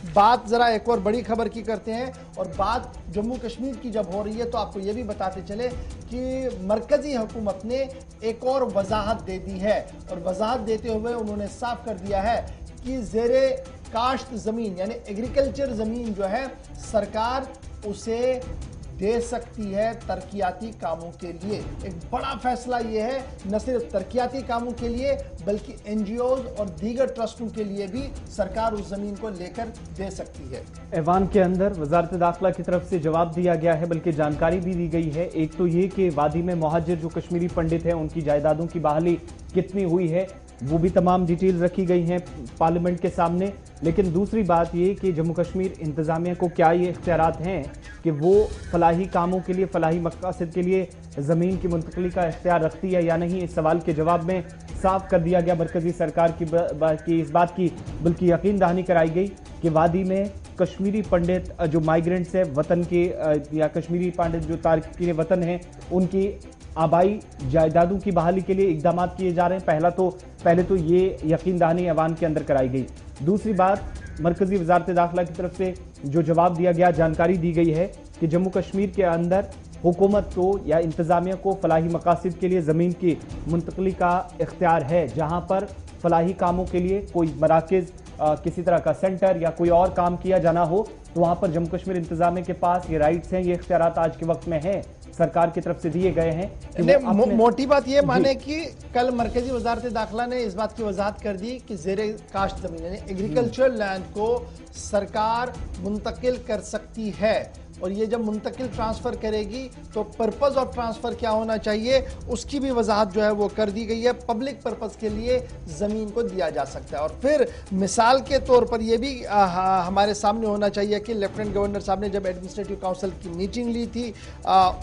बात जरा एक और बड़ी खबर की करते हैं, और बात जम्मू कश्मीर की जब हो रही है तो आपको ये भी बताते चले कि मरकजी हुकूमत ने एक और वजाहत दे दी है, और वजाहत देते हुए उन्होंने साफ कर दिया है कि ज़ेरे काश्त ज़मीन यानी एग्रीकल्चर ज़मीन जो है सरकार उसे दे सकती है तरक्याती कामों के लिए। एक बड़ा फैसला ये है, न सिर्फ तरक्याती कामों के लिए बल्कि एनजीओज और दीगर ट्रस्टों के लिए भी सरकार उस ज़मीन को लेकर दे सकती है। ऐवान के अंदर वजारत दाखिला की तरफ से जवाब दिया गया है, बल्कि जानकारी भी दी गई है। एक तो ये कि वादी में मुहाजिर जो कश्मीरी पंडित हैं उनकी जायदादों की बहाली कितनी हुई है वो भी तमाम डिटेल रखी गई हैं पार्लियामेंट के सामने। लेकिन दूसरी बात ये कि जम्मू कश्मीर इंतज़ामिया को क्या ये इख्तियारात हैं कि वो फलाही कामों के लिए, फलाही मकासद के लिए ज़मीन की मुंतकली का इख्तियार रखती है या नहीं। इस सवाल के जवाब में साफ कर दिया गया मरकजी सरकार की इस बात की बल्कि यकीन दहानी कराई गई कि वादी में कश्मीरी पंडित जो माइग्रेंट्स हैं वतन के या कश्मीरी पंडित जो तारकीन वतन हैं उनकी आबाई जायदादों की बहाली के लिए इकदाम किए जा रहे हैं। पहले तो ये यकीन दहानी ऐवान के अंदर कराई गई। दूसरी बात, मरकजी वजारत दाखिला की तरफ से जो जवाब दिया गया, जानकारी दी गई है कि जम्मू कश्मीर के अंदर हुकूमत को या इंतज़ामिया को फलाही मकासद के लिए ज़मीन की मुंतकली का इख्तियार है। जहाँ पर फलाही कामों के लिए कोई मराकज़ किसी तरह का सेंटर या कोई और काम किया जाना हो तो वहाँ पर जम्मू कश्मीर इंतज़ामिया के पास ये राइट्स हैं, ये इख्तियारात आज के वक्त में हैं, सरकार की तरफ से दिए गए हैं। मोटी बात ये माने कि कल मरकजी वजारत दाखिला ने इस बात की वजाहत कर दी कि ज़ेरे काश्त ज़मीन यानी एग्रीकल्चर लैंड को सरकार मुंतकिल कर सकती है, और ये जब मुंतकिल ट्रांसफ़र करेगी तो पर्पज़ ऑफ ट्रांसफ़र क्या होना चाहिए उसकी भी वजाहत जो है वो कर दी गई है। पब्लिक पर्पज़ के लिए ज़मीन को दिया जा सकता है। और फिर मिसाल के तौर पर ये भी हमारे सामने होना चाहिए कि लेफ्टिनेंट गवर्नर साहब ने जब एडमिनिस्ट्रेटिव काउंसिल की मीटिंग ली थी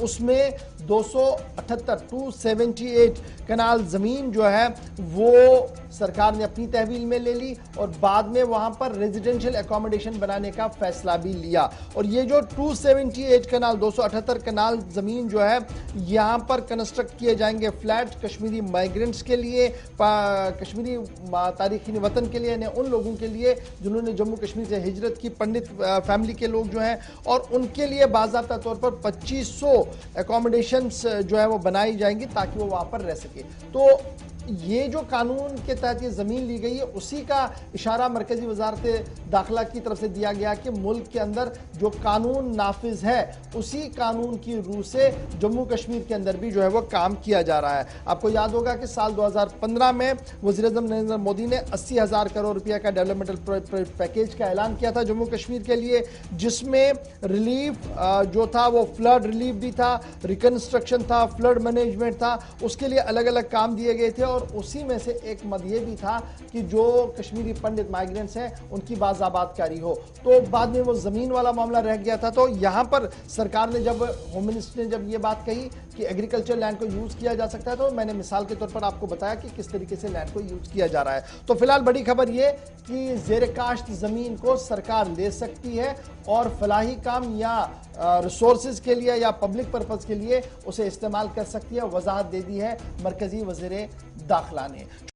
उसमें 278 कनाल ज़मीन जो है वो सरकार ने अपनी तहवील में ले ली, और बाद में वहाँ पर रेजिडेंशियल एकोमोडेशन बनाने का फैसला भी लिया। और ये जो 278 कनाल ज़मीन जो है यहाँ पर कंस्ट्रक्ट किए जाएंगे फ्लैट कश्मीरी माइग्रेंट्स के लिए, कश्मीरी तारीखी वतन के लिए, यानी उन लोगों के लिए जिन्होंने जम्मू कश्मीर से हिजरत की, पंडित फैमिली के लोग जो हैं, और उनके लिए बाज़ाब्ता तौर पर 2500 एकोमोडेशंस जो है वो बनाई जाएंगी ताकि वो वहाँ पर रह सके। तो ये जो कानून के तहत ये ज़मीन ली गई है उसी का इशारा मरकजी वजारत दाखिला की तरफ से दिया गया कि मुल्क के अंदर जो कानून नाफिज है उसी कानून की रूह से जम्मू कश्मीर के अंदर भी जो है वो काम किया जा रहा है। आपको याद होगा कि साल 2015 में वज़ीर-ए-आज़म नरेंद्र मोदी ने 80,000 करोड़ रुपया का डेवलपमेंटल पैकेज का ऐलान किया था जम्मू कश्मीर के लिए, जिसमें रिलीफ जो था वो फ्लड रिलीफ भी था, रिकन्स्ट्रक्शन था, फ्लड मैनेजमेंट था, उसके लिए अलग अलग काम दिए गए थे। और उसी में से एक मद ये भी था कि जो कश्मीरी पंडित माइग्रेंट्स हैं उनकी बाज़ाबातकारी हो। तो बाद में वो ज़मीन वाला मामला रह गया था। तो यहाँ पर सरकार ने जब होम मिनिस्टर ने जब ये बात कही कि एग्रीकल्चर लैंड को यूज़ किया जा सकता है, तो मैंने मिसाल के तौर पर आपको बताया कि किस तरीके से लैंड को यूज़ किया जा रहा है। तो फिलहाल बड़ी खबर ये कि ज़ेरे काश्त ज़मीन को सरकार ले सकती है और फलाही काम या रिसोर्सेज के लिए या पब्लिक पर्पज़ के लिए उसे इस्तेमाल कर सकती है। वजाहत दे दी है मरकजी वज़ीर दाखिला ने।